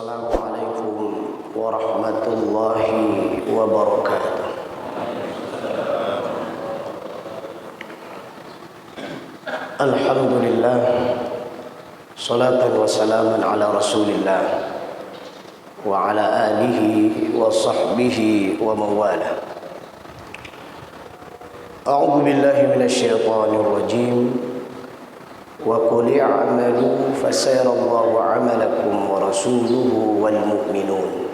Assalamualaikum warahmatullahi wabarakatuh. Alhamdulillah, salatan wa salaman ala rasulillah wa ala alihi wa sahbihi wa mawala. A'udzu billahi minasy syaithanir rajim. Wa qul i'malu fasayarallahu 'amalakum wa rasuluhu wal mu'minun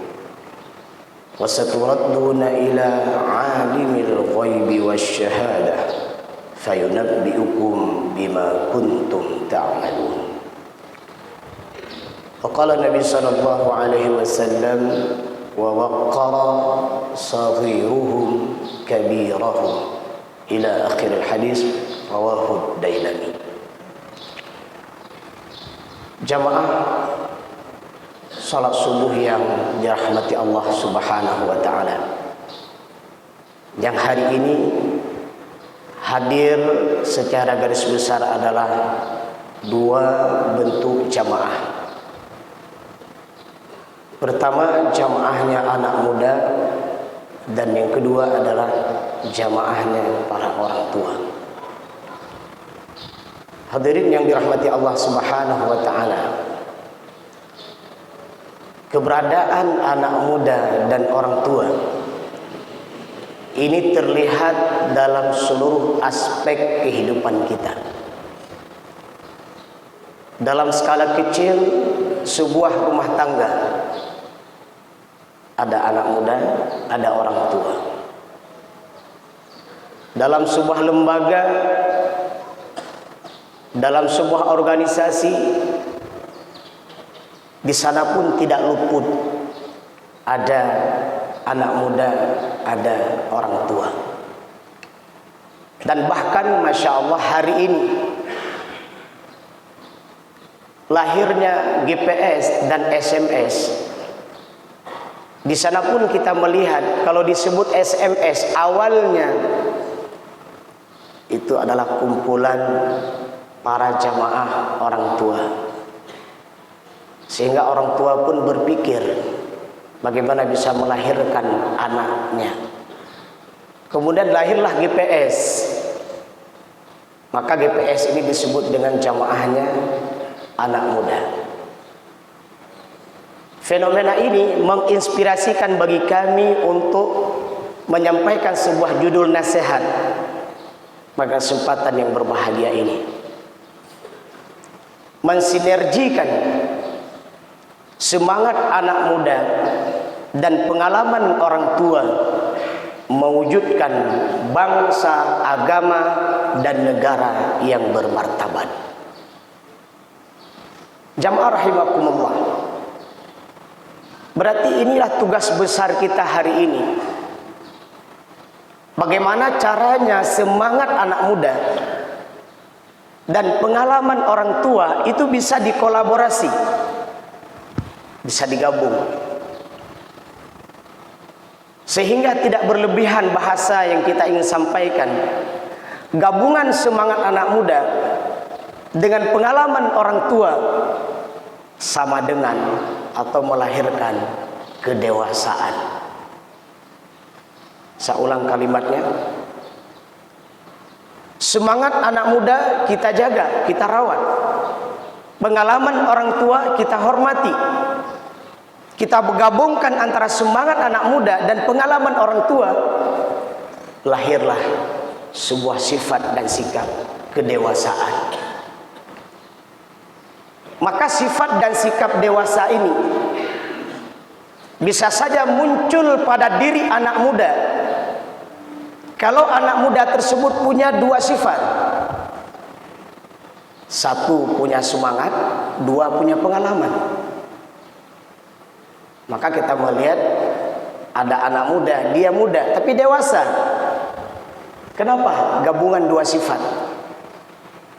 wa saturadduna ila 'alimil ghaibi wasyahadah fayunabbi'ukum bima kuntum ta'malun. Faqala Nabi sallallahu alaihi wasallam wa waqqara saghiruhum kabirahum ila akhir hadis, rawahu Dailami. Jamaah salat subuh yang dirahmati Allah Subhanahu wa taala, yang hari ini hadir secara garis besar adalah dua bentuk jamaah. Pertama, jamaahnya anak muda, dan yang kedua adalah jamaahnya para orang tua. Hadirin yang dirahmati Allah Subhanahu wa taala, keberadaan anak muda dan orang tua ini terlihat dalam seluruh aspek kehidupan kita. Dalam skala kecil, sebuah rumah tangga ada anak muda, ada orang tua. Dalam sebuah lembaga, dalam sebuah organisasi, di sana pun tidak luput ada anak muda, ada orang tua. Dan bahkan Masya Allah, hari ini lahirnya GPS dan SMS. Di sana pun kita melihat kalau disebut SMS, awalnya itu adalah kumpulan para jamaah orang tua, sehingga orang tua pun berpikir bagaimana bisa melahirkan anaknya. Kemudian lahirlah GPS, maka GPS ini disebut dengan jamaahnya anak muda. Fenomena ini menginspirasikan bagi kami untuk menyampaikan sebuah judul nasihat pada kesempatan yang berbahagia ini, mensinergikan semangat anak muda dan pengalaman orang tua mewujudkan bangsa, agama, dan negara yang bermartabat. Jamaah rahimakumullah, berarti inilah tugas besar kita hari ini. Bagaimana caranya semangat anak muda dan pengalaman orang tua itu bisa dikolaborasi, bisa digabung, sehingga tidak berlebihan bahasa yang kita ingin sampaikan. Gabungan semangat anak muda dengan pengalaman orang tua sama dengan atau melahirkan kedewasaan. Saya ulang kalimatnya. Semangat anak muda kita jaga, kita rawat. Pengalaman orang tua kita hormati. Kita menggabungkan antara semangat anak muda dan pengalaman orang tua, lahirlah sebuah sifat dan sikap kedewasaan. Maka sifat dan sikap dewasa ini bisa saja muncul pada diri anak muda kalau anak muda tersebut punya dua sifat. Satu, punya semangat. Dua, punya pengalaman. Maka kita melihat ada anak muda, dia muda tapi dewasa. Kenapa? Gabungan dua sifat.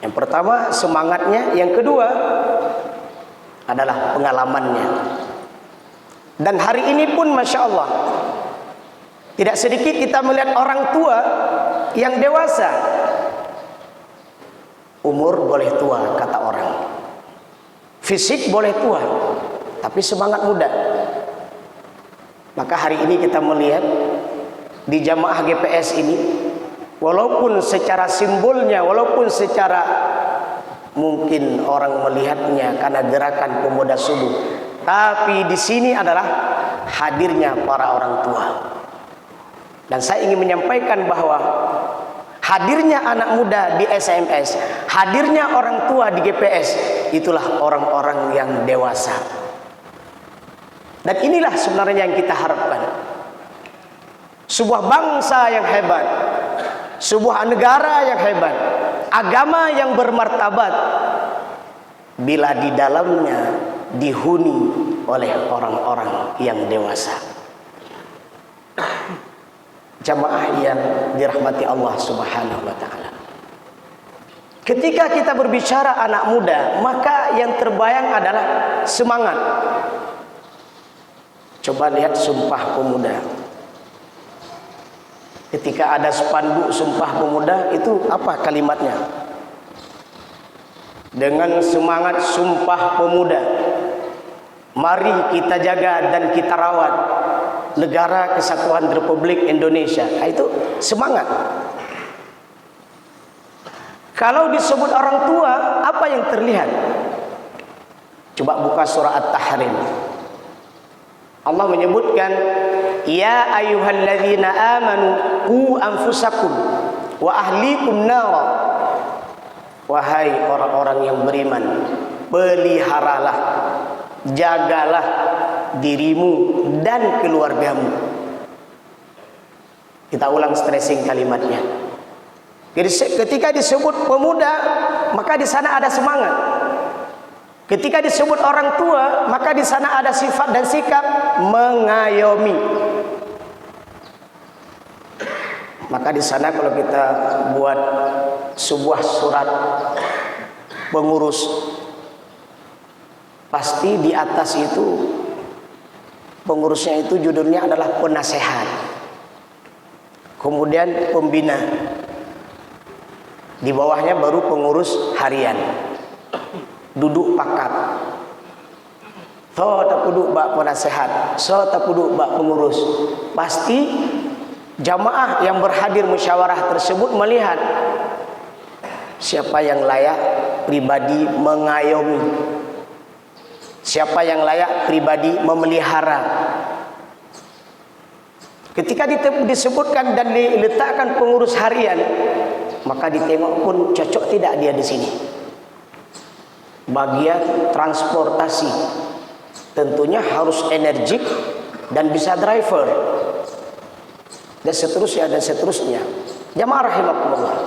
Yang pertama semangatnya, yang kedua adalah pengalamannya. Dan hari ini pun Masya Allah, tidak sedikit kita melihat orang tua yang dewasa. Umur boleh tua kata orang, fisik boleh tua, tapi semangat muda. Maka hari ini kita melihat di jamaah GPS ini, walaupun secara simbolnya, walaupun secara mungkin orang melihatnya karena gerakan pemuda subuh, tapi di sini adalah hadirnya para orang tua. Dan saya ingin menyampaikan bahwa hadirnya anak muda di SMS, hadirnya orang tua di GPS, itulah orang-orang yang dewasa. Dan inilah sebenarnya yang kita harapkan. Sebuah bangsa yang hebat, sebuah negara yang hebat, agama yang bermartabat, bila di dalamnya dihuni oleh orang-orang yang dewasa. Jamaah yang dirahmati Allah Subhanahu wa taala. Ketika kita berbicara anak muda, maka yang terbayang adalah semangat. Coba lihat Sumpah Pemuda. Ketika ada spanduk Sumpah Pemuda, itu apa kalimatnya? Dengan semangat Sumpah Pemuda, mari kita jaga dan kita rawat Negara Kesatuan Republik Indonesia. Nah, itu semangat. Kalau disebut orang tua, apa yang terlihat? Coba buka surah At-Tahrim. Allah menyebutkan, ya ayyuhalladzina amanu qu anfusakum wa ahlikum nara. Wahai orang-orang yang beriman, peliharalah, jagalah dirimu dan keluargamu. Kita ulang stressing kalimatnya. Jadi ketika disebut pemuda, maka di sana ada semangat. Ketika disebut orang tua, maka di sana ada sifat dan sikap mengayomi. Maka di sana kalau kita buat sebuah surat pengurus, pasti di atas itu pengurusnya itu judulnya adalah penasehat, kemudian pembina, di bawahnya baru pengurus harian, duduk pakat, so tak duduk bak penasehat, so tak duduk bak pengurus. Pasti jamaah yang berhadir musyawarah tersebut melihat siapa yang layak pribadi mengayomi, siapa yang layak pribadi memelihara. Ketika disebutkan dan diletakkan pengurus harian, maka ditengok pun cocok tidak dia di sini. Bagian transportasi tentunya harus energik dan bisa driver, dan seterusnya dan seterusnya. Jamaah rahimakumullah.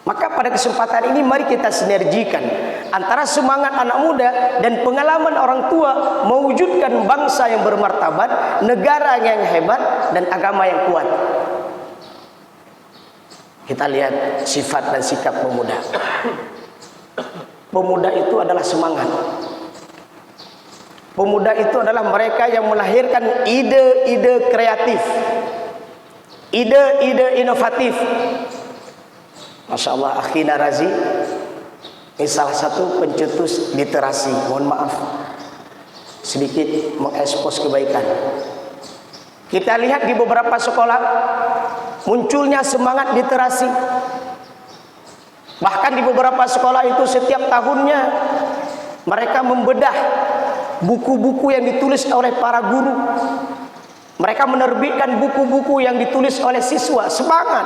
Maka pada kesempatan ini mari kita sinergikan antara semangat anak muda dan pengalaman orang tua mewujudkan bangsa yang bermartabat, negara yang hebat, dan agama yang kuat. Kita lihat sifat dan sikap pemuda. Pemuda itu adalah semangat. Pemuda itu adalah mereka yang melahirkan ide-ide kreatif, ide-ide inovatif. Masya Allah, Akhina Razi ini salah satu pencetus literasi. Mohon maaf sedikit mengekspos kebaikan. Kita lihat di beberapa sekolah munculnya semangat literasi. Bahkan di beberapa sekolah itu setiap tahunnya mereka membedah buku-buku yang ditulis oleh para guru. Mereka menerbitkan buku-buku yang ditulis oleh siswa. Semangat.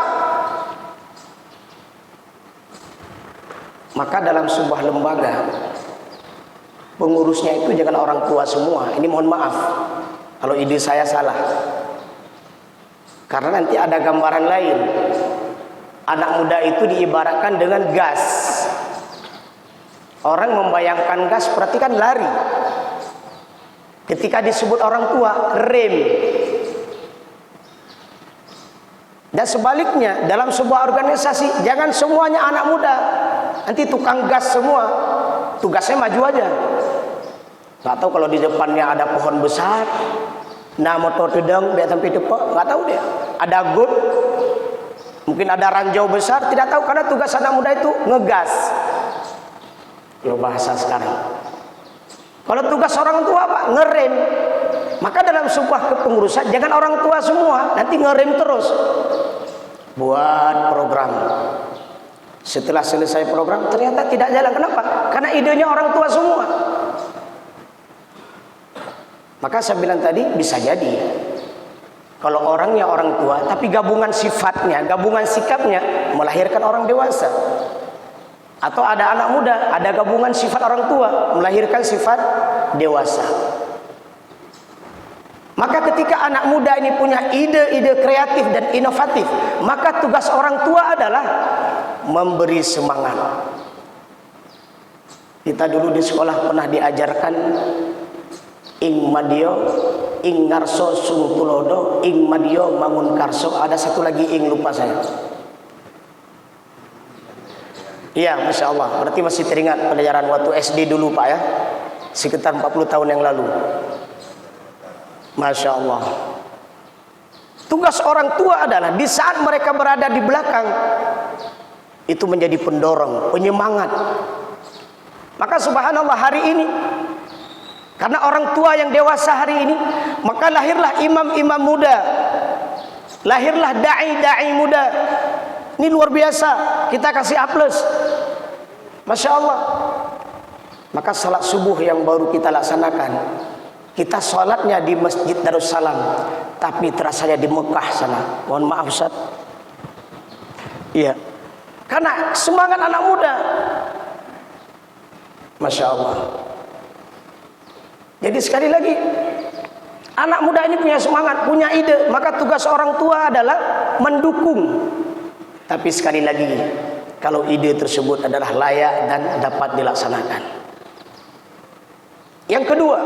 Maka dalam sebuah lembaga, pengurusnya itu jangan orang tua semua. Ini mohon maaf kalau ide saya salah, karena nanti ada gambaran lain. Anak muda itu diibaratkan dengan gas. Orang membayangkan gas berarti kan lari. Ketika disebut orang tua, rem. Dan sebaliknya, dalam sebuah organisasi jangan semuanya anak muda. Nanti tukang gas semua, tugasnya maju aja. Gak tahu kalau di depannya ada pohon besar, nah motor tudang biar sampai depan, gak tahu dia. Ada got, mungkin ada ranjau besar, tidak tahu, karena tugas anak muda itu ngegas. Kalau bahasa sekarang, Kalau tugas orang tua apa? Ngerem. Maka dalam sebuah kepengurusan jangan orang tua semua, nanti ngerem terus. Buat program. Setelah selesai program ternyata tidak jalan. Kenapa? Karena idenya orang tua semua. Maka saya bilang tadi bisa jadi kalau orangnya orang tua tapi gabungan sifatnya, gabungan sikapnya melahirkan orang dewasa. Atau ada anak muda, ada gabungan sifat orang tua melahirkan sifat dewasa. Maka ketika anak muda ini punya ide-ide kreatif dan inovatif, maka tugas orang tua adalah memberi semangat. Kita dulu di sekolah pernah diajarkan ing madio, ing ngarso sung tulodo, ing madio mangun karso. Ada satu lagi ing lupa saya. Iya, Masya Allah. Berarti masih teringat pelajaran waktu SD dulu Pak ya. Sekitar 40 tahun yang lalu. Masya Allah. Tugas orang tua adalah di saat mereka berada di belakang, itu menjadi pendorong, penyemangat. Maka subhanallah hari ini, karena orang tua yang dewasa hari ini, maka lahirlah imam-imam muda, lahirlah da'i-da'i muda. Ini luar biasa, kita kasih A+. Masya Allah. Maka salat subuh yang baru kita laksanakan, kita sholatnya di Masjid Darussalam, tapi terasanya di Mekah sana. Mohon maaf Ustaz. Iya. Karena semangat anak muda. Masya Allah. Jadi sekali lagi, anak muda ini punya semangat, punya ide. Maka tugas orang tua adalah mendukung. Tapi sekali lagi, kalau ide tersebut adalah layak dan dapat dilaksanakan. Yang kedua,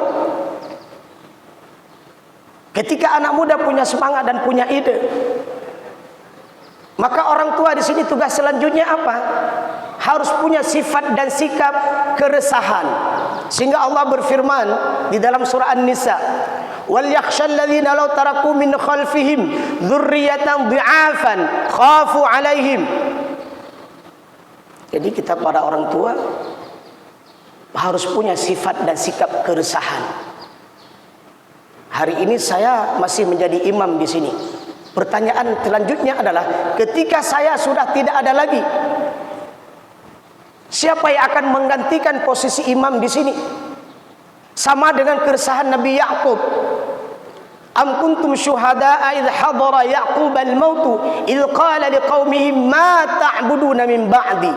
ketika anak muda punya semangat dan punya ide, maka orang tua di sini tugas selanjutnya apa? Harus punya sifat dan sikap keresahan. Sehingga Allah berfirman di dalam surah An-Nisa, wal yakhshal ladzina law taraku min khalfihim dzurriyyatan dhi'afan khafu 'alaihim. Jadi kita para orang tua harus punya sifat dan sikap keresahan. Hari ini saya masih menjadi imam di sini. Pertanyaan selanjutnya adalah, ketika saya sudah tidak ada lagi, siapa yang akan menggantikan posisi imam di sini? Sama dengan keresahan Nabi Ya'qub. Am kuntum syuhada'a idh hadara Ya'qub al-mautu idh qala liqaumihi ma ta'buduna min ba'di.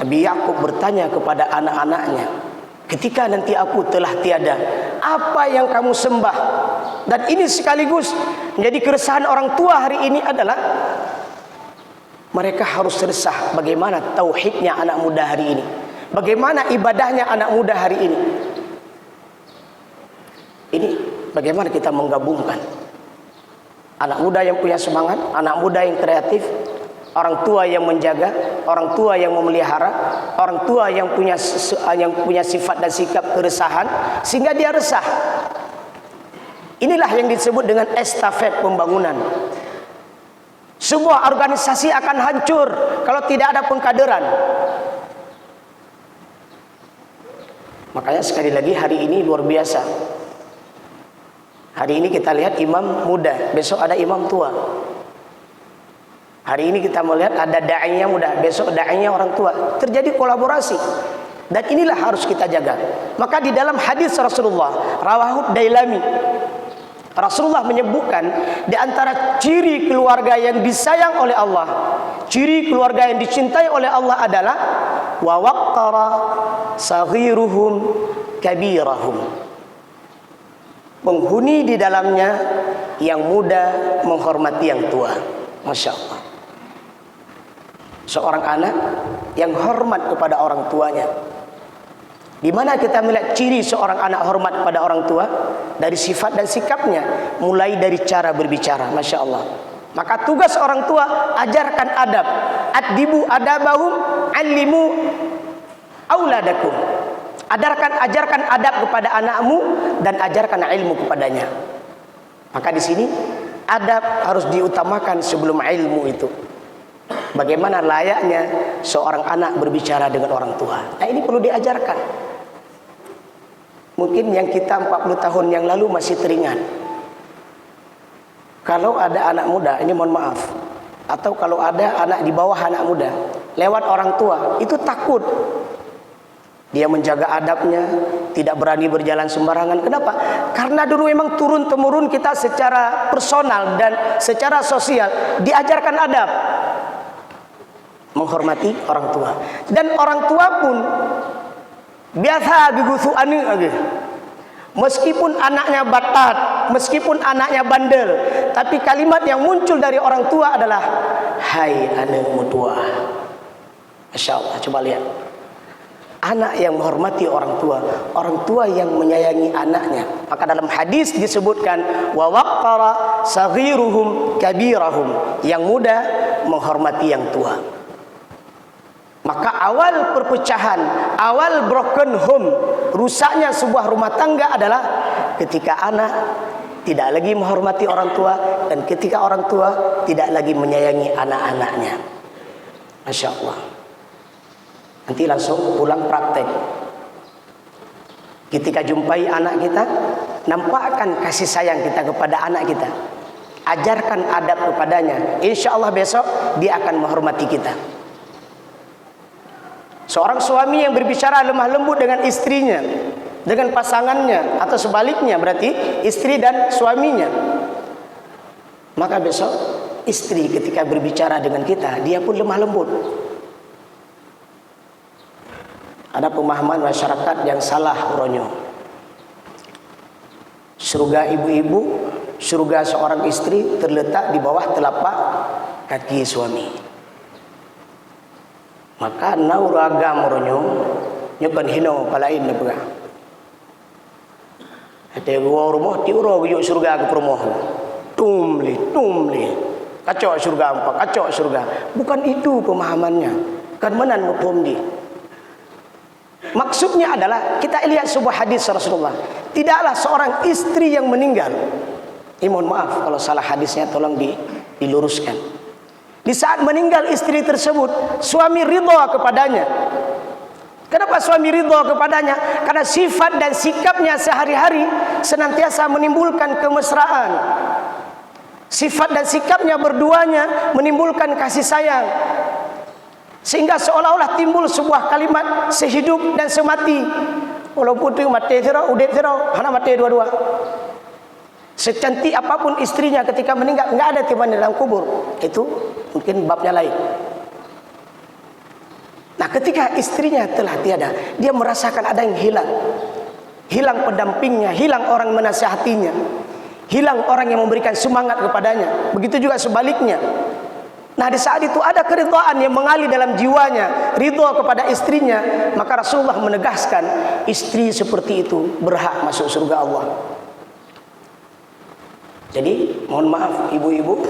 Nabi Ya'qub bertanya kepada anak-anaknya, ketika nanti aku telah tiada, apa yang kamu sembah? Dan ini sekaligus menjadi keresahan orang tua hari ini adalah mereka harus resah bagaimana tauhidnya anak muda hari ini, bagaimana ibadahnya anak muda hari ini. Ini bagaimana kita menggabungkan anak muda yang punya semangat, anak muda yang kreatif, orang tua yang menjaga, orang tua yang memelihara, orang tua yang punya sifat dan sikap keresahan sehingga dia resah. Inilah yang disebut dengan estafet pembangunan. Sebuah organisasi akan hancur kalau tidak ada pengkaderan. Makanya sekali lagi hari ini luar biasa. Hari ini kita lihat imam muda, besok ada imam tua. Hari ini kita melihat ada da'inya muda, besok da'inya orang tua. Terjadi kolaborasi. Dan inilah harus kita jaga. Maka di dalam hadis Rasulullah, rawahu Dailami, Rasulullah menyebutkan di antara ciri keluarga yang disayang oleh Allah, ciri keluarga yang dicintai oleh Allah adalah wa waqqara saghiruhum kabirahum. Penghuni di dalamnya yang muda menghormati yang tua. Masya Allah. Seorang anak yang hormat kepada orang tuanya. Di mana kita melihat ciri seorang anak hormat pada orang tua? Dari sifat dan sikapnya, mulai dari cara berbicara. Masya Allah. Maka tugas orang tua, ajarkan adab. Addibu adabahum, allimu auladakum. Ajarkan adab kepada anakmu dan ajarkan ilmu kepadanya. Maka di sini adab harus diutamakan sebelum ilmu itu. Bagaimana layaknya seorang anak berbicara dengan orang tua. Nah, ini perlu diajarkan. Mungkin yang kita 40 tahun yang lalu masih teringat. Kalau ada anak muda, ini mohon maaf, atau kalau ada anak di bawah anak muda lewat orang tua, itu takut. Dia menjaga adabnya, tidak berani berjalan sembarangan. Kenapa? Karena dulu memang turun-temurun kita secara personal dan secara sosial diajarkan adab, menghormati orang tua. Dan orang tua pun biasa gugusu anu lagi. Meskipun anaknya batat, meskipun anaknya bandel, tapi kalimat yang muncul dari orang tua adalah hai anak mutua. Masya Allah, coba lihat. Anak yang menghormati orang tua yang menyayangi anaknya. Maka dalam hadis disebutkan wa waqqara saghiruhum kabirahum, yang muda menghormati yang tua. Maka awal perpecahan, awal broken home, rusaknya sebuah rumah tangga adalah ketika anak tidak lagi menghormati orang tua dan ketika orang tua tidak lagi menyayangi anak-anaknya. Masya Allah. Nanti langsung pulang praktek. Ketika jumpai anak kita, nampakkan kasih sayang kita kepada anak kita. Ajarkan adab kepadanya. Insya Allah besok dia akan menghormati kita. Seorang suami yang berbicara lemah lembut dengan istrinya, dengan pasangannya, atau sebaliknya, berarti istri dan suaminya, maka besok istri ketika berbicara dengan kita, dia pun lemah lembut. Ada pemahaman masyarakat yang salah uronyo. Surga ibu-ibu, surga seorang istri terletak di bawah telapak kaki suami. Maka nauraga moronyo nyokan hino palain na pega. Ate gua rumah ti uro guyuk surga ke rumah. Tumli. Kacau surga apa? Kacau surga. Bukan itu pemahamannya. Kan menan mukum di. Maksudnya adalah kita lihat sebuah hadis Rasulullah. Tidaklah seorang istri yang meninggal. Mohon maaf kalau salah hadisnya, tolong diluruskan. Di saat meninggal istri tersebut, suami ridha kepadanya. Kenapa suami ridha kepadanya? Karena sifat dan sikapnya sehari-hari senantiasa menimbulkan kemesraan. Sifat dan sikapnya berduanya menimbulkan kasih sayang. Sehingga seolah-olah timbul sebuah kalimat sehidup dan semati. Walaupun itu mati zero, udet zero, hana mati dua-dua. Secantik apapun istrinya ketika meninggal, enggak ada tiba di dalam kubur. Itu mungkin babnya lain. Nah, ketika istrinya telah tiada, dia merasakan ada yang hilang. Hilang pendampingnya, hilang orang menasihatinya, hilang orang yang memberikan semangat kepadanya. Begitu juga sebaliknya. Nah, di saat itu ada keridhaan yang mengalir dalam jiwanya, ridha kepada istrinya. Maka Rasulullah menegaskan, istri seperti itu berhak masuk surga Allah. Jadi, mohon maaf ibu-ibu,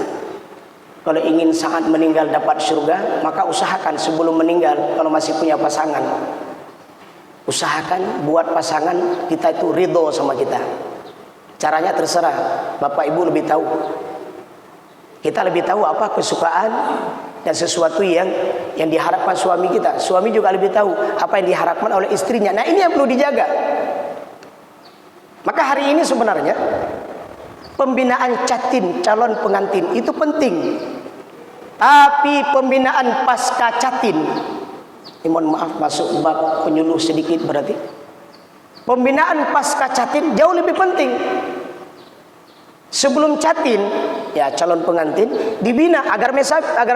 kalau ingin saat meninggal dapat surga, maka usahakan sebelum meninggal, kalau masih punya pasangan, usahakan buat pasangan kita itu ridho sama kita. Caranya terserah, bapak ibu lebih tahu. Kita lebih tahu apa kesukaan dan sesuatu yang diharapkan suami kita. Suami juga lebih tahu apa yang diharapkan oleh istrinya. Nah, ini yang perlu dijaga. Maka hari ini sebenarnya pembinaan catin, calon pengantin itu penting. Tapi pembinaan pasca catin, ini mohon maaf masuk bab penyuluh sedikit berarti. Pembinaan pasca catin jauh lebih penting. Sebelum catin, ya calon pengantin dibina agar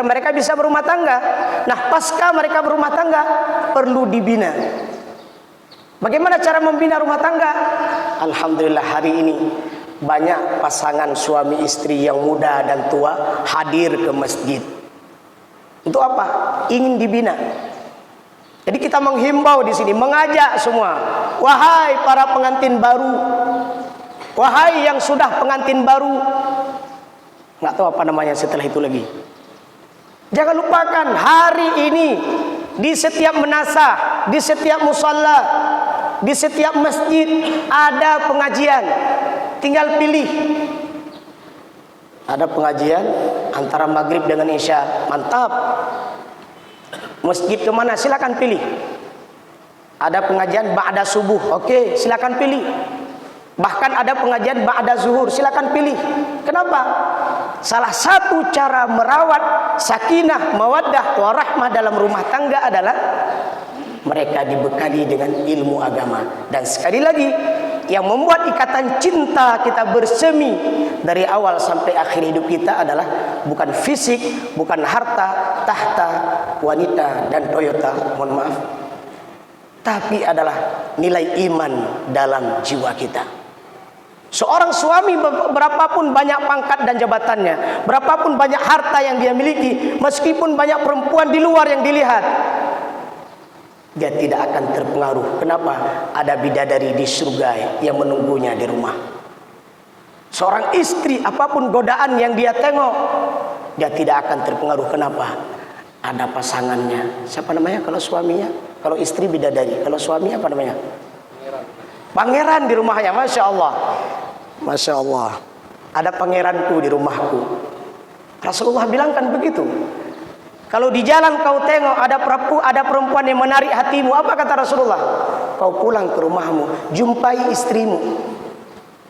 mereka bisa berumah tangga. Nah, pasca mereka berumah tangga perlu dibina. Bagaimana cara membina rumah tangga? Alhamdulillah hari ini banyak pasangan suami istri yang muda dan tua hadir ke masjid. Untuk apa? Ingin dibina. Jadi kita menghimbau di sini, mengajak semua, wahai para pengantin baru, wahai yang sudah pengantin baru, nggak tahu apa namanya setelah itu lagi. Jangan lupakan hari ini di setiap menasah, di setiap musalla, di setiap masjid ada pengajian. Tinggal pilih. Ada pengajian antara maghrib dengan isya, mantap. Masjid kemana? Silakan pilih. Ada pengajian ba'da subuh, oke, silakan pilih. Bahkan ada pengajian ba'da zuhur, silakan pilih. Kenapa? Salah satu cara merawat sakinah, mawaddah, warahmah dalam rumah tangga adalah mereka dibekali dengan ilmu agama. Dan sekali lagi, yang membuat ikatan cinta kita bersemi dari awal sampai akhir hidup kita adalah bukan fisik, bukan harta, tahta, wanita, dan Toyota, mohon maaf, tapi adalah nilai iman dalam jiwa kita. Seorang suami berapapun banyak pangkat dan jabatannya, berapapun banyak harta yang dia miliki, meskipun banyak perempuan di luar yang dilihat, dia tidak akan terpengaruh. Kenapa? Ada bidadari di surga yang menunggunya di rumah. Seorang istri, apapun godaan yang dia tengok, dia tidak akan terpengaruh. Kenapa? Ada pasangannya. Siapa namanya kalau suaminya? Kalau istri bidadari, kalau suami apa namanya? Pangeran di rumahnya. Masya Allah, Masya Allah. Ada pangeranku di rumahku. Rasulullah bilang kan begitu. Kalau di jalan kau tengok ada perempuan yang menarik hatimu, apa kata Rasulullah? Kau pulang ke rumahmu, jumpai istrimu.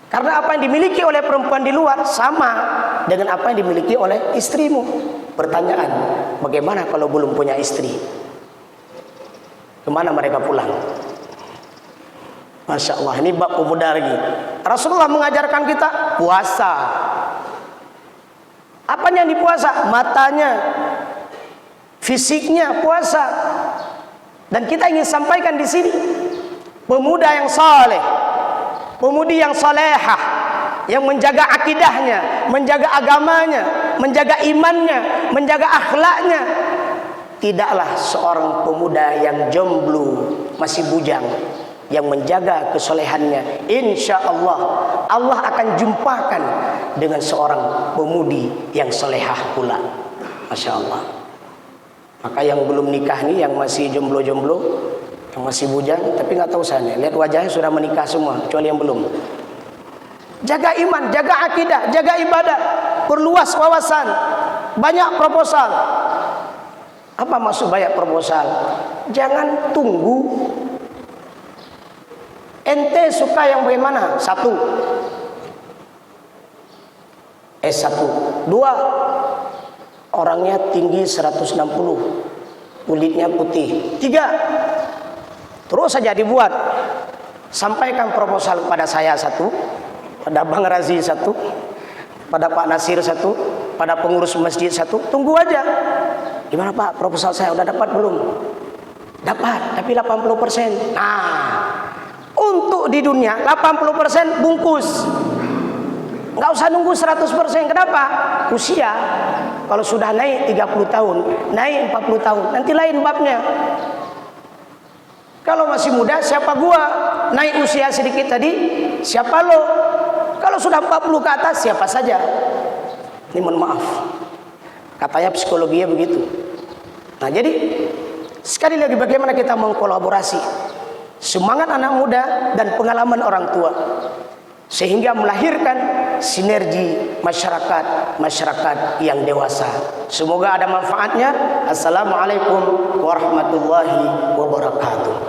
Karena apa yang dimiliki oleh perempuan di luar sama dengan apa yang dimiliki oleh istrimu. Pertanyaan, bagaimana kalau belum punya istri? Kemana mereka pulang? Masya Allah, ini bab pemuda lagi. Rasulullah mengajarkan kita puasa. Apanya yang dipuasa? Matanya, fisiknya puasa. Dan kita ingin sampaikan di sini, pemuda yang saleh, pemudi yang salehah, yang menjaga akidahnya, menjaga agamanya, menjaga imannya, menjaga akhlaknya, tidaklah seorang pemuda yang jomblo, masih bujang, yang menjaga kesolehannya. Insya Allah, Allah akan jumpakan dengan seorang pemudi yang solehah pula. Masya Allah. Maka yang belum nikah nih, yang masih jomblo-jomblo, yang masih bujang, tapi nggak tahu saya, lihat wajahnya sudah menikah semua, kecuali yang belum. Jaga iman, jaga akidah, jaga ibadah, perluas wawasan. Banyak proposal. Apa maksud banyak proposal? Jangan tunggu. Ente suka yang bagaimana? Satu, S1. Dua, orangnya tinggi 160, kulitnya putih. Tiga, terus saja dibuat. Sampaikan proposal kepada saya satu, pada Bang Razi satu, pada Pak Nasir satu, pada pengurus masjid satu. Tunggu aja. Gimana Pak, proposal saya udah dapat belum? Dapat, tapi 80%. Nah, untuk di dunia 80% bungkus. Nggak usah nunggu 100%. Kenapa? Usia. Kalau sudah naik 30 tahun, naik 40 tahun, nanti lain babnya. Kalau masih muda, siapa gua? Naik usia sedikit tadi, siapa lo? Kalau sudah 40 ke atas, siapa saja. Ini mohon maaf, katanya psikologinya begitu. Nah jadi, sekali lagi bagaimana kita mengkolaborasi semangat anak muda dan pengalaman orang tua, sehingga melahirkan sinergi masyarakat yang dewasa. Semoga ada manfaatnya. Assalamualaikum warahmatullahi wabarakatuh.